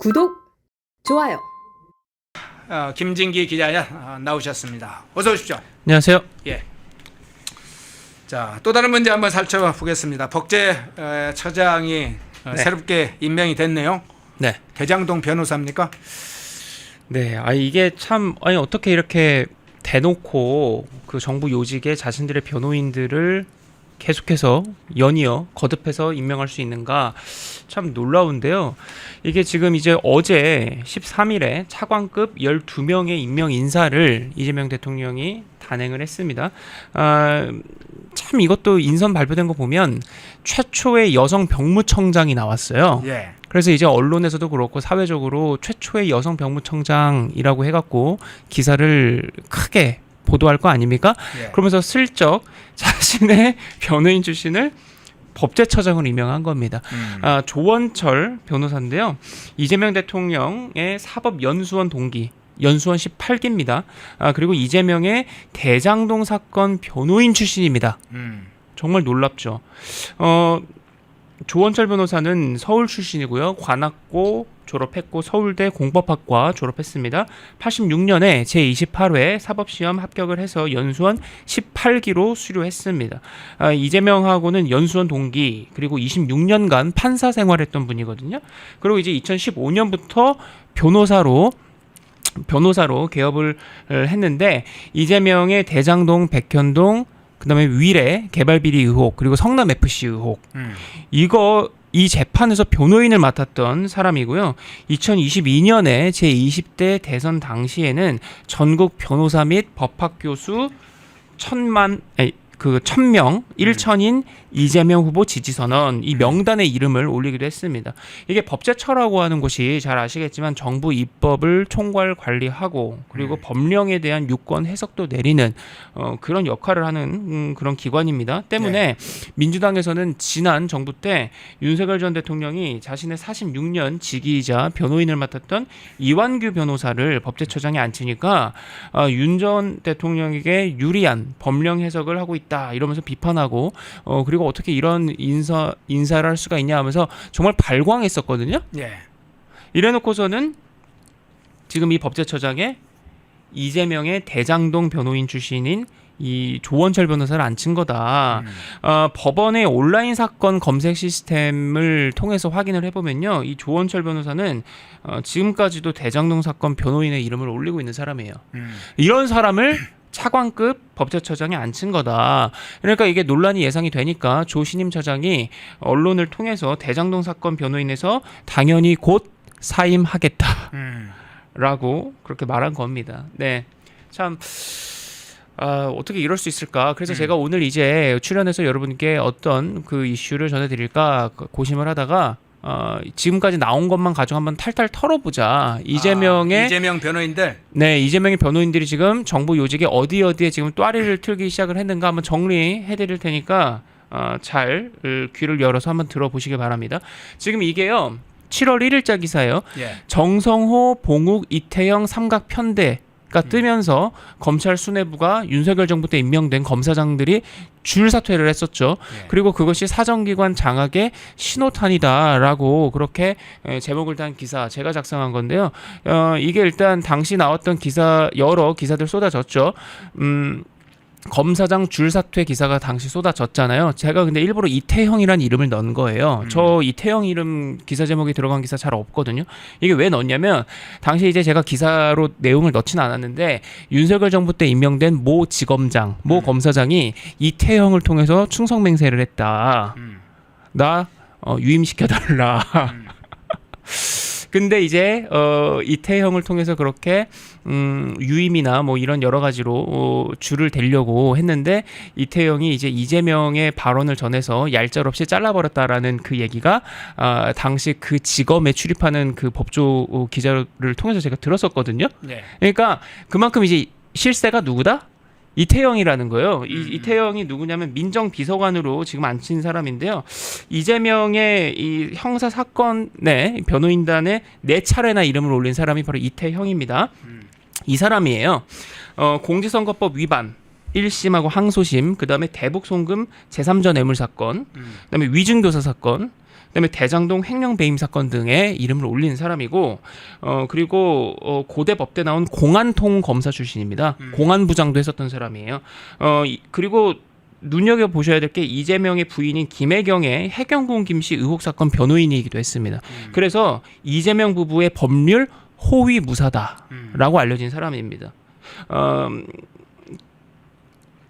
구독, 좋아요. 김진기 기자 나오셨습니다. 어서 오십시오. 안녕하세요. 예. 자, 또 다른 문제 한번 살펴보겠습니다. 법제처장이 새롭게 임명이 됐네요. 네. 대장동 변호사입니까? 네. 이게 참 어떻게 이렇게 대놓고 그 정부 요직에 자신들의 변호인들을 계속해서 연이어 거듭해서 임명할 수 있는가 참 놀라운데요. 이게 지금 이제 어제 13일에 차관급 12명의 임명 인사를 이재명 대통령이 단행을 했습니다. 참 이것도 인선 발표된 거 보면 최초의 여성 병무청장이 나왔어요. 예. 그래서 이제 언론에서도 그렇고 사회적으로 최초의 여성 병무청장이라고 해갖고 기사를 크게 보도할 거 아닙니까? 예. 그러면서 슬쩍 자신의 변호인 출신을 법제처장으로 임명한 겁니다. 조원철 변호사인데요. 이재명 대통령의 사법연수원 동기, 연수원 18기입니다. 그리고 이재명의 대장동 사건 변호인 출신입니다. 정말 놀랍죠. 조원철 변호사는 서울 출신이고요. 관악고 졸업했고 서울대 공법학과 졸업했습니다. 86년에 제28회 사법시험 합격을 해서 연수원 18기로 수료했습니다. 이재명하고는 연수원 동기, 그리고 26년간 판사 생활했던 분이거든요. 그리고 이제 2015년부터 변호사로 개업을 했는데 이재명의 대장동, 백현동, 그다음에 위례 개발 비리 의혹, 그리고 성남 FC 의혹, 이 재판에서 변호인을 맡았던 사람이고요. 2022년에 제20대 대선 당시에는 전국 변호사 및 법학 교수 1000명 1천인 이재명 후보 지지선언, 이 명단에 이름을 올리기도 했습니다. 이게 법제처라고 하는 곳이 잘 아시겠지만 정부 입법을 총괄 관리하고 그리고 법령에 대한 유권 해석도 내리는 그런 역할을 하는 그런 기관입니다. 때문에 민주당에서는 지난 정부 때 윤석열 전 대통령이 자신의 46년 직위이자 변호인을 맡았던 이완규 변호사를 법제처장에 앉히니까 윤 전 대통령에게 유리한 법령 해석을 하고 있다 이러면서 비판하고 그리고 어떻게 이런 인사를 할 수가 있냐 하면서 정말 발광했었거든요. 예. 이래놓고서는 지금 이 법제처장에 이재명의 대장동 변호인 출신인 이 조원철 변호사를 앉힌 거다. 법원의 온라인 사건 검색 시스템을 통해서 확인을 해보면요, 이 조원철 변호사는 지금까지도 대장동 사건 변호인의 이름을 올리고 있는 사람이에요. 이런 사람을 차관급 법제처장에 앉힌 거다. 그러니까 이게 논란이 예상이 되니까 조 신임 처장이 언론을 통해서 대장동 사건 변호인에서 당연히 곧 사임하겠다라고 그렇게 말한 겁니다. 네, 참 어떻게 이럴 수 있을까? 그래서 제가 오늘 이제 출연해서 여러분께 어떤 그 이슈를 전해드릴까 고심을 하다가 지금까지 나온 것만 가지고 한번 탈탈 털어보자. 이재명 변호인들. 네, 이재명의 변호인들이 지금 정부 요직에 어디에 지금 또아리를 틀기 시작을 했는가 한번 정리해드릴 테니까 잘 귀를 열어서 한번 들어보시기 바랍니다. 지금 이게요 7월 1일자 기사예요. 예. 정성호, 봉욱, 이태영 삼각 편대가 뜨면서 검찰 수뇌부가 윤석열 정부 때 임명된 검사장들이 줄 사퇴를 했었죠. 그리고 그것이 사정기관 장악의 신호탄이다라고 그렇게 제목을 단 기사 제가 작성한 건데요. 이게 일단 당시 나왔던 기사 여러 기사들 쏟아졌죠. 검사장 줄 사퇴 기사가 당시 쏟아졌잖아요. 제가 근데 일부러 이태형이라는 이름을 넣은 거예요. 저 이태형 이름 기사 제목에 들어간 기사 잘 없거든요. 이게 왜 넣었냐면 당시 이제 제가 기사로 내용을 넣지는 않았는데 윤석열 정부 때 임명된 모 지검장, 모 검사장이 이태형을 통해서 충성맹세를 했다. 나 유임시켜달라. 근데 이제 이태형을 통해서 그렇게 유임이나 뭐 이런 여러 가지로 줄을 대려고 했는데 이태형이 이제 이재명의 발언을 전해서 얄짤없이 잘라버렸다라는 그 얘기가 당시 그 지검에 출입하는 그 법조 기자를 통해서 제가 들었었거든요. 네. 그러니까 그만큼 이제 실세가 누구다? 이태영이라는 거예요. 이태영이 누구냐면 민정비서관으로 지금 앉힌 사람인데요. 이재명의 이 형사 사건의 변호인단에 4차례나 이름을 올린 사람이 바로 이태형입니다. 이 사람이에요. 공직선거법 위반 1심하고 항소심, 그다음에 대북 송금 제3자 뇌물 사건, 그다음에 위증교사 사건, 그다음에 대장동 횡령 배임 사건 등에 이름을 올린 사람이고 그리고 고대 법대 나온 공안통 검사 출신입니다. 공안부장도 했었던 사람이에요. 그리고 눈여겨 보셔야 될 게 이재명의 부인인 김혜경의 해경군 김씨 의혹 사건 변호인이기도 했습니다. 그래서 이재명 부부의 법률 호위 무사다라고 알려진 사람입니다.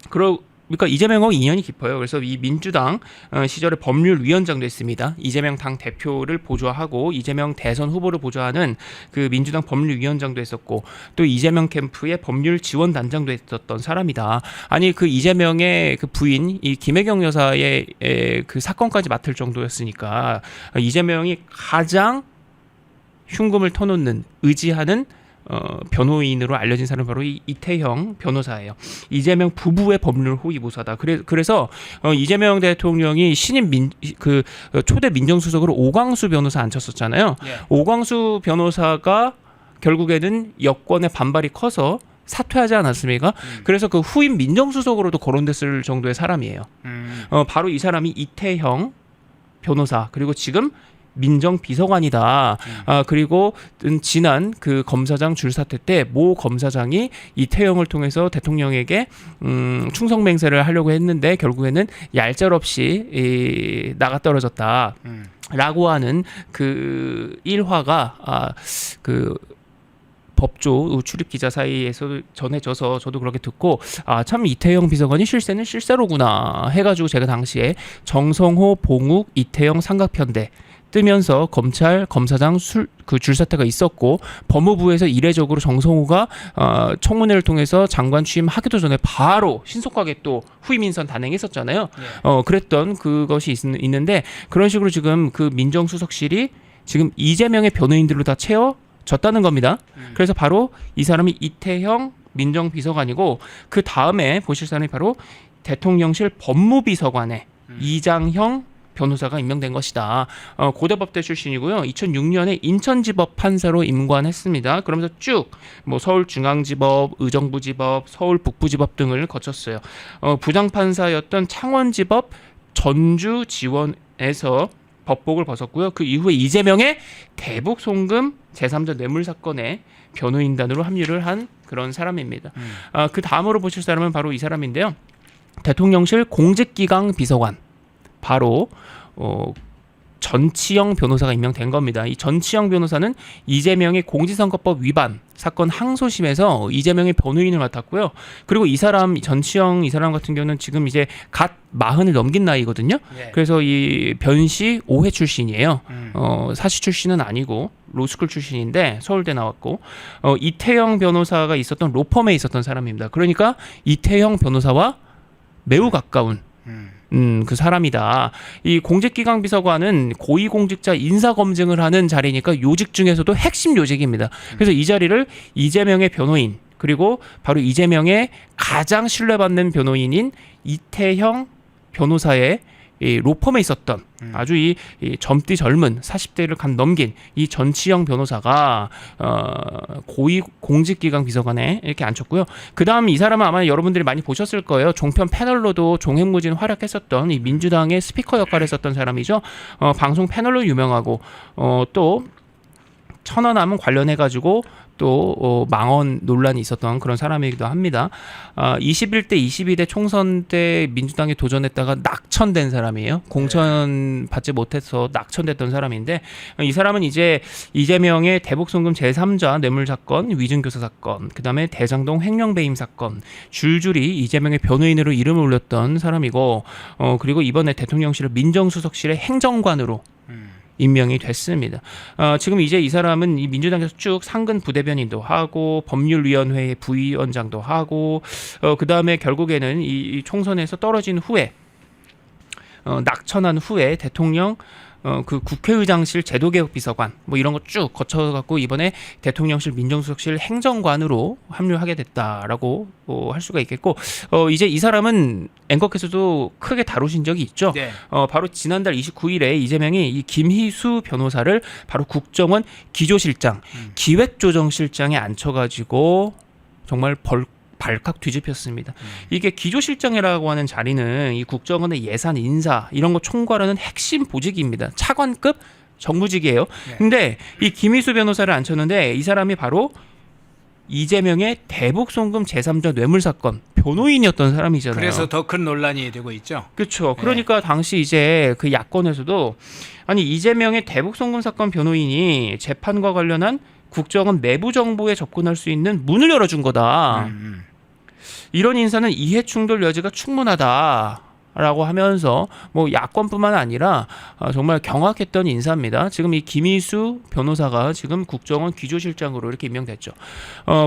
그러니까 이재명하고 인연이 깊어요. 그래서 이 민주당 시절에 법률위원장도 했습니다. 이재명 당 대표를 보좌하고 이재명 대선 후보를 보좌하는 그 민주당 법률위원장도 했었고 또 이재명 캠프의 법률 지원 단장도 했었던 사람이다. 아니 그 이재명의 그 부인 이 김혜경 여사의 그 사건까지 맡을 정도였으니까 이재명이 가장 흉금을 터놓는 의지하는 변호인으로 알려진 사람은 바로 이태형 변호사예요. 이재명 부부의 법률 호위 무사다. 그래서 이재명 대통령이 신임 초대 민정수석으로 오광수 변호사 앉혔었잖아요. 예. 오광수 변호사가 결국에는 여권의 반발이 커서 사퇴하지 않았습니까? 그래서 그 후임 민정수석으로도 거론됐을 정도의 사람이에요. 바로 이 사람이 이태형 변호사 그리고 지금 민정비서관이다. 그리고 지난 그 검사장 줄사퇴 때 모 검사장이 이태영을 통해서 대통령에게 충성맹세를 하려고 했는데 결국에는 얄짤없이 나가 떨어졌다. 라고 하는 그 일화가 그 법조 출입 기자 사이에서 전해져서 저도 그렇게 듣고 참 이태영 비서관이 실세는 실세로구나 해가지고 제가 당시에 정성호, 봉욱, 이태영 삼각편대 뜨면서 검찰 검사장 그 줄사태가 있었고 법무부에서 이례적으로 정성호가 청문회를 통해서 장관 취임하기도 전에 바로 신속하게 또 후임 인선 단행했었잖아요. 그랬던 그것이 있는데 그런 식으로 지금 그 민정수석실이 지금 이재명의 변호인들로 다 채워졌다는 겁니다. 그래서 바로 이 사람이 이태형 민정비서관이고 그 다음에 보실 사람이 바로 대통령실 법무비서관의 이장형 변호사가 임명된 것이다. 고대법대 출신이고요. 2006년에 인천지법 판사로 임관했습니다. 그러면서 쭉 뭐 서울중앙지법, 의정부지법, 서울북부지법 등을 거쳤어요. 부장판사였던 창원지법 전주지원에서 법복을 벗었고요. 그 이후에 이재명의 대북 송금 제3자 뇌물 사건에 변호인단으로 합류를 한 그런 사람입니다. 그 다음으로 보실 사람은 바로 이 사람인데요. 대통령실 공직기강 비서관 바로 전치영 변호사가 임명된 겁니다. 이 전치영 변호사는 이재명의 공직선거법 위반 사건 항소심에서 이재명의 변호인을 맡았고요. 그리고 이 사람 전치영 이 사람 같은 경우는 지금 이제 갓 40을 넘긴 나이거든요. 예. 그래서 이 변시 5회 출신이에요. 사시 출신은 아니고 로스쿨 출신인데 서울대 나왔고 이태영 변호사가 있었던 로펌에 있었던 사람입니다. 그러니까 이태영 변호사와 매우 가까운 그 사람이다. 이 공직기강 비서관은 고위공직자 인사검증을 하는 자리니까 요직 중에서도 핵심 요직입니다. 그래서 이 자리를 이재명의 변호인 그리고 바로 이재명의 가장 신뢰받는 변호인인 이태형 변호사의 이 로펌에 있었던 아주 이 젊디 젊은 40대를 간 넘긴 이 전치영 변호사가 고위 공직기강 비서관에 이렇게 앉혔고요. 그 다음 이 사람은 아마 여러분들이 많이 보셨을 거예요. 종편 패널로도 종횡무진 활약했었던 이 민주당의 스피커 역할을 했었던 사람이죠. 방송 패널로 유명하고 또 천안함은 관련해가지고 또 망언 논란이 있었던 그런 사람이기도 합니다. 21대 22대 총선 때 민주당에 도전했다가 낙천된 사람이에요. 공천 받지 못해서 낙천됐던 사람인데 이 사람은 이제 이재명의 대북송금 제3자 뇌물 사건, 위증교사 사건, 그다음에 대장동 횡령 배임 사건 줄줄이 이재명의 변호인으로 이름을 올렸던 사람이고 그리고 이번에 대통령실을 민정수석실의 행정관으로 임명이 됐습니다. 지금 이제 이 사람은 이 민주당에서 쭉 상근 부대변인도 하고 법률위원회의 부위원장도 하고 그 다음에 결국에는 이 총선에서 떨어진 후에 낙천한 후에 대통령 그 국회의장실 제도개혁 비서관 뭐 이런 거 쭉 거쳐갖고 이번에 대통령실 민정수석실 행정관으로 합류하게 됐다라고 할 수가 있겠고 이제 이 사람은 앵커께서도 크게 다루신 적이 있죠. 네. 바로 지난달 29일에 이재명이 이 김희수 변호사를 바로 국정원 기조실장, 기획조정실장에 앉혀가지고 정말 발칵 뒤집혔습니다. 이게 기조실장이라고 하는 자리는 이 국정원의 예산 인사 이런 거 총괄하는 핵심 보직입니다. 차관급 정부직이에요. 근데 이 김희수 변호사를 앉혔는데 이 사람이 바로 이재명의 대북 송금 제3자 뇌물 사건 변호인이었던 사람이잖아요. 그래서 더 큰 논란이 되고 있죠. 그렇죠. 그러니까 당시 이제 그 야권에서도 아니 이재명의 대북 송금 사건 변호인이 재판과 관련한 국정원 내부 정보에 접근할 수 있는 문을 열어준 거다. 이런 인사는 이해 충돌 여지가 충분하다라고 하면서 뭐 야권뿐만 아니라 정말 경악했던 인사입니다. 지금 이 김희수 변호사가 지금 국정원 기조실장으로 이렇게 임명됐죠.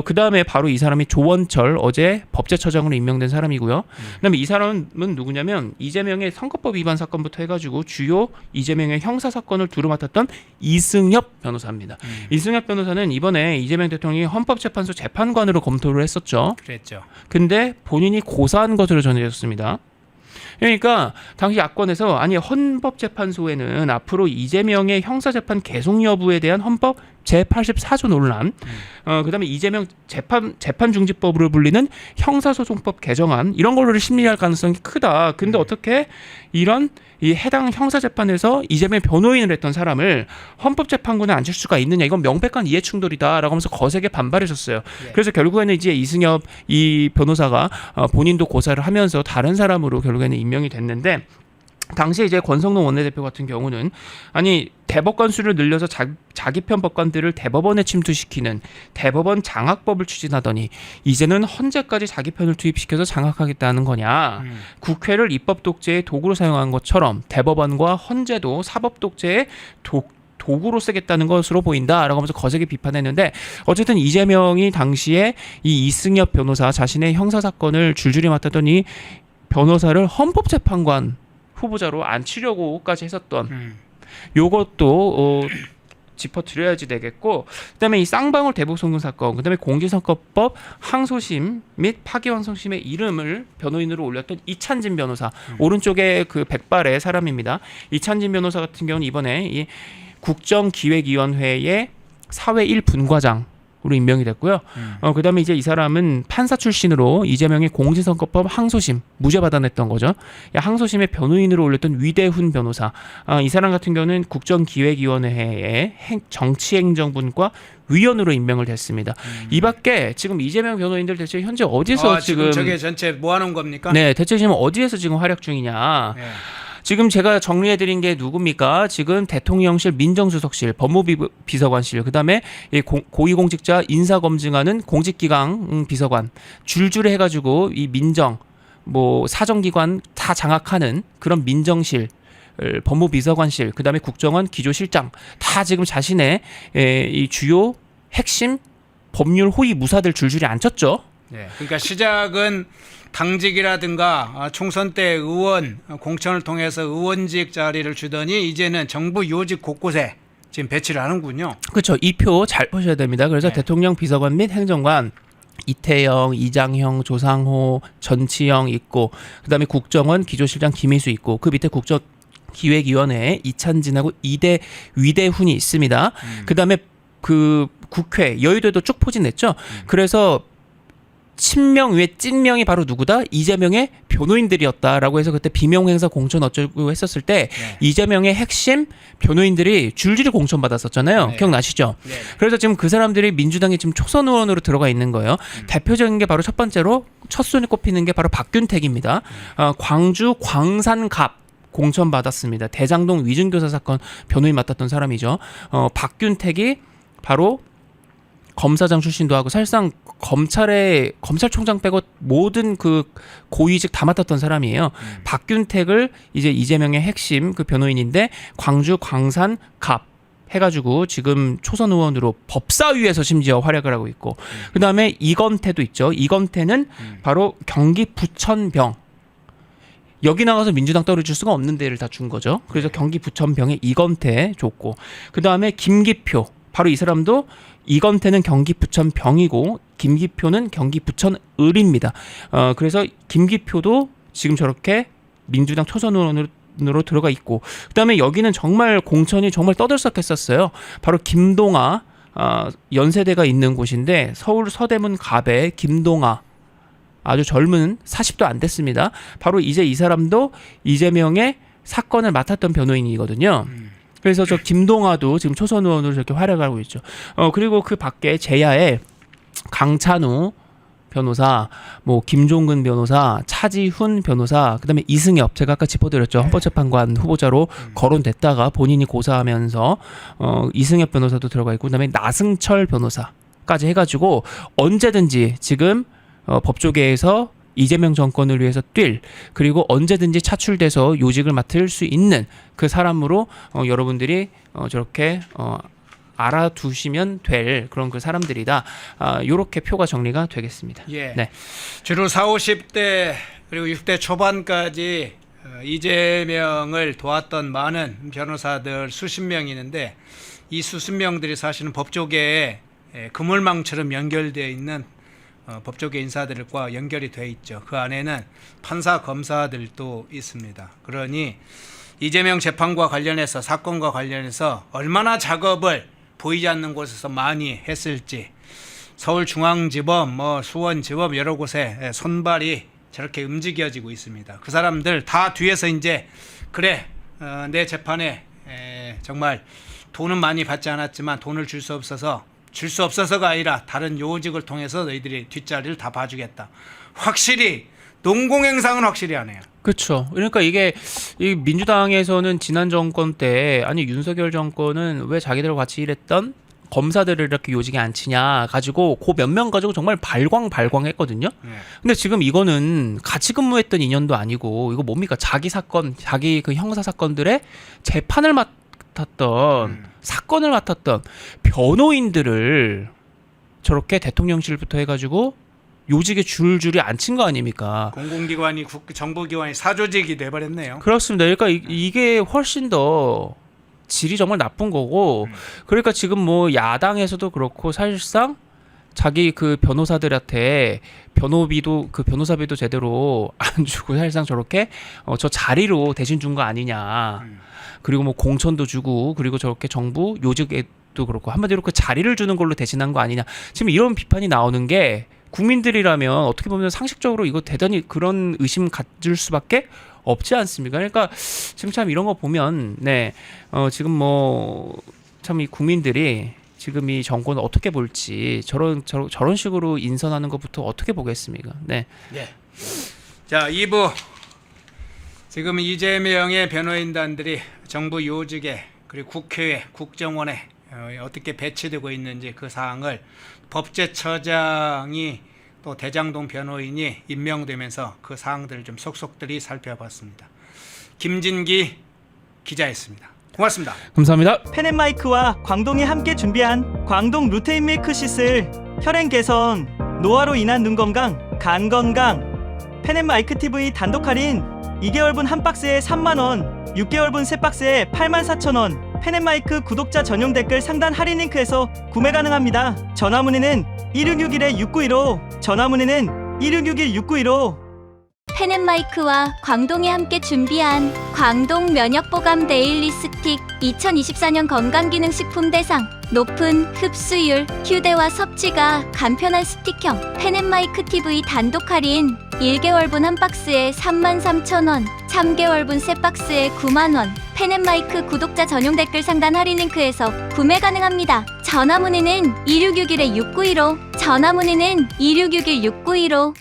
그 다음에 바로 이 사람이 조원철 어제 법제처장으로 임명된 사람이고요. 그다음에 이 사람은 누구냐면 이재명의 선거법 위반 사건부터 해가지고 주요 이재명의 형사 사건을 두루 맡았던 이승엽 변호사입니다. 이승엽 변호사는 이번에 이재명 대통령이 헌법재판소 재판관으로 검토를 했었죠. 그랬죠. 근데 본인이 고사한 것으로 전해졌습니다. 그러니까 당시 야권에서 아니 헌법재판소에는 앞으로 이재명의 형사재판 계속 여부에 대한 헌법 제84조 논란, 그다음에 이재명 재판중지법으로 불리는 형사소송법 개정안 이런 걸로 심리할 가능성이 크다. 근데 어떻게 이런 이 해당 형사재판에서 이재명 변호인을 했던 사람을 헌법재판관에 앉힐 수가 있느냐? 이건 명백한 이해충돌이다라고 하면서 거세게 반발하셨어요. 그래서 결국에는 이제 이승엽 이 변호사가 본인도 고사를 하면서 다른 사람으로 결국에는 임명이 됐는데. 당시에 이제 권성동 원내대표 같은 경우는 아니 대법관 수를 늘려서 자기 편 법관들을 대법원에 침투시키는 대법원 장악법을 추진하더니 이제는 헌재까지 자기 편을 투입시켜서 장악하겠다는 거냐. 국회를 입법 독재의 도구로 사용한 것처럼 대법원과 헌재도 사법 독재의 도구로 쓰겠다는 것으로 보인다라고 하면서 거세게 비판했는데 어쨌든 이재명이 당시에 이 이승엽 변호사 자신의 형사사건을 줄줄이 맡았던 이 변호사를 헌법재판관 후보자로 앉히려고까지 했었던 요것도 짚어드려야지 되겠고 그다음에 이 쌍방울 대북 송금 사건 그다음에 공직선거법 항소심 및 파기환송심의 이름을 변호인으로 올렸던 이찬진 변호사 오른쪽에 그 백발의 사람입니다. 이찬진 변호사 같은 경우는 이번에 이 국정기획위원회의 사회 1분과장 으로 임명이 됐고요. 그다음에 이제 이 사람은 판사 출신으로 이재명의 공직선거법 항소심 무죄 받아냈던 거죠. 항소심의 변호인으로 올렸던 위대훈 변호사. 이 사람 같은 경우는 국정기획위원회의 정치행정분과 위원으로 임명을 됐습니다. 이밖에 지금 이재명 변호인들 대체 현재 어디서 지금 저게 전체 모아놓은 겁니까? 네, 대체 지금 어디에서 지금 활약 중이냐? 네. 지금 제가 정리해드린 게 누굽니까? 지금 대통령실 민정수석실, 법무비서관실, 그다음에 고위공직자 인사검증하는 공직기강 비서관 줄줄이 해가지고 이 민정, 뭐 사정기관 다 장악하는 그런 민정실, 법무비서관실, 그다음에 국정원 기조실장 다 지금 자신의 이 주요 핵심 법률 호위 무사들 줄줄이 앉혔죠. 네. 그러니까 시작은 당직이라든가 총선 때 의원 공천을 통해서 의원직 자리를 주더니 이제는 정부 요직 곳곳에 지금 배치를 하는군요. 그렇죠. 이 표 잘 보셔야 됩니다. 그래서 대통령 비서관 및 행정관 이태영, 이장형, 조상호, 전치영 있고 그다음에 국정원 기조실장 김희수 있고 그 밑에 국정기획위원회에 이찬진하고 위대훈이 있습니다. 그다음에 그 국회 여의도에도 쭉 포진했죠. 그래서 친명 위에 찐명이 바로 누구다? 이재명의 변호인들이었다라고 해서 그때 비명행사 공천 어쩌고 했었을 때 이재명의 핵심 변호인들이 줄줄이 공천 받았었잖아요. 기억나시죠? 그래서 지금 그 사람들이 민주당에 지금 초선 의원으로 들어가 있는 거예요. 대표적인 게 바로 첫 번째로 첫 손에 꼽히는 게 바로 박균택입니다. 광주 광산갑 공천 받았습니다. 대장동 위증교사 사건 변호인 맡았던 사람이죠. 박균택이 바로 검사장 출신도 하고 사실상 검찰총장 빼고 모든 그 고위직 다 맡았던 사람이에요. 박균택을 이제 이재명의 핵심 그 변호인인데 광주 광산 갑 해가지고 지금 초선 의원으로 법사위에서 심지어 활약을 하고 있고 그다음에 이건태도 있죠. 이건태는 바로 경기 부천병 여기 나가서 민주당 떨어질 수가 없는 데를 다 준 거죠. 그래서 경기 부천병에 이건태 줬고 그다음에 김기표 바로 이 사람도 이건태는 경기 부천병이고 김기표는 경기 부천을입니다. 그래서 김기표도 지금 저렇게 민주당 초선 의원으로 들어가 있고 그다음에 여기는 정말 공천이 정말 떠들썩했었어요. 바로 김동아 연세대가 있는 곳인데 서울 서대문 갑에 김동아 아주 젊은 40도 안 됐습니다. 바로 이제 이 사람도 이재명의 사건을 맡았던 변호인이거든요. 그래서 저 김동아도 지금 초선 의원으로 저렇게 활약하고 있죠. 그리고 그 밖에 제야에 강찬우 변호사, 뭐 김종근 변호사, 차지훈 변호사, 그다음에 이승엽, 제가 아까 짚어드렸죠. 헌법재판관 후보자로 거론됐다가 본인이 고사하면서 이승엽 변호사도 들어가 있고, 그다음에 나승철 변호사까지 해가지고 언제든지 지금 법조계에서 이재명 정권을 위해서 뛸, 그리고 언제든지 차출돼서 요직을 맡을 수 있는 그 사람으로 여러분들이 저렇게 알아두시면 될 그런 그 사람들이다. 요렇게 표가 정리가 되겠습니다. 예. 네. 주로 40, 50대 그리고 60대 초반까지 이재명을 도왔던 많은 변호사들 수십 명이 있는데, 이 수십 명들이 사실은 법조계에 그물망처럼 연결되어 있는 법조계 인사들과 연결이 돼 있죠. 그 안에는 판사, 검사들도 있습니다. 그러니 이재명 재판과 관련해서, 사건과 관련해서 얼마나 작업을 보이지 않는 곳에서 많이 했을지, 서울중앙지법, 수원지법 여러 곳에 손발이 저렇게 움직여지고 있습니다. 그 사람들 다 뒤에서 이제 그래, 내 재판에 정말 돈은 많이 받지 않았지만 돈을 줄 수 없어서가 아니라 다른 요직을 통해서 너희들이 뒷자리를 다 봐주겠다. 확실히 농공행상은 확실히 하네요. 그렇죠. 그러니까 이게 이 민주당에서는 지난 정권 때, 아니 윤석열 정권은 왜 자기들과 같이 일했던 검사들을 이렇게 요직에 앉히냐 가지고 그 몇 명 가지고 정말 발광했거든요. 근데 지금 이거는 같이 근무했던 인연도 아니고, 이거 뭡니까? 자기 사건, 자기 그 형사 사건들의 재판을 맡았던, 사건을 맡았던 변호인들을 저렇게 대통령실부터 해가지고 요직에 줄줄이 앉힌 거 아닙니까? 공공기관이 정부기관이 사조직이 돼버렸네요. 그렇습니다. 그러니까 이게 훨씬 더 질이 정말 나쁜 거고, 그러니까 지금 뭐 야당에서도 그렇고 사실상 자기 그 변호사들한테 변호사비도 제대로 안 주고 사실상 저렇게 저 자리로 대신 준 거 아니냐. 그리고 뭐 공천도 주고, 그리고 저렇게 정부 요직에도 그렇고 한마디로 그 자리를 주는 걸로 대신한 거 아니냐. 지금 이런 비판이 나오는 게, 국민들이라면 어떻게 보면 상식적으로 이거 대단히 그런 의심 가질 수밖에 없지 않습니까? 그러니까 지금 참 이런 거 보면, 지금 뭐 참 이 국민들이 지금 이 정권을 어떻게 볼지, 저런 식으로 인선하는 것부터 어떻게 보겠습니까? 네. 자, 2부. 지금 이재명의 변호인단들이 정부 요직에, 그리고 국회에, 국정원에 어떻게 배치되고 있는지 그 사항을 법제처장이 또 대장동 변호인이 임명되면서 그 사항들을 좀 속속들이 살펴봤습니다. 김진기 기자였습니다. 고맙습니다. 감사합니다. 펜앤마이크와 광동이 함께 준비한 광동 루테인 밀크 시슬, 혈행 개선, 노화로 인한 눈 건강, 간 건강. 펜앤마이크 TV 단독 할인 2개월분 한 박스에 3만원, 6개월분 세 박스에 84,000원. 펜앤마이크 구독자 전용 댓글 상단 할인 링크에서 구매 가능합니다. 전화 문의는 1661-6915, 전화 문의는 1661-6915. 펜앤마이크와 광동이 함께 준비한 광동 면역보감 데일리 스틱 2024년 건강기능식품 대상, 높은 흡수율, 휴대와 섭취가 간편한 스틱형 펜앤마이크 TV 단독 할인 1개월분 한 박스에 33,000원, 3개월분 세 박스에 9만원. 펜앤마이크 구독자 전용 댓글 상단 할인 링크에서 구매 가능합니다. 전화 문의는 2661-6915, 전화 문의는 2661-6915.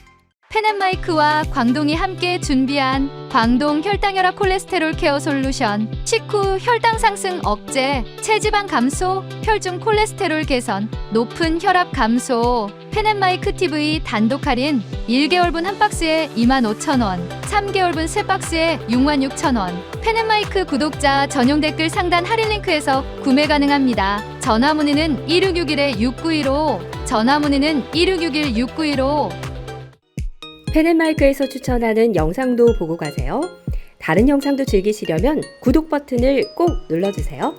펜앤마이크와 광동이 함께 준비한 광동 혈당혈압 콜레스테롤 케어 솔루션, 식후 혈당 상승 억제, 체지방 감소, 혈중 콜레스테롤 개선, 높은 혈압 감소. 펜앤마이크 TV 단독 할인 1개월분 한 박스에 25,000원, 3개월분 세 박스에 66,000원. 펜앤마이크 구독자 전용 댓글 상단 할인 링크에서 구매 가능합니다. 전화 문의는 1661-6915, 전화 문의는 1661-6915. 펜앤마이크에서 추천하는 영상도 보고 가세요. 다른 영상도 즐기시려면 구독 버튼을 꼭 눌러주세요.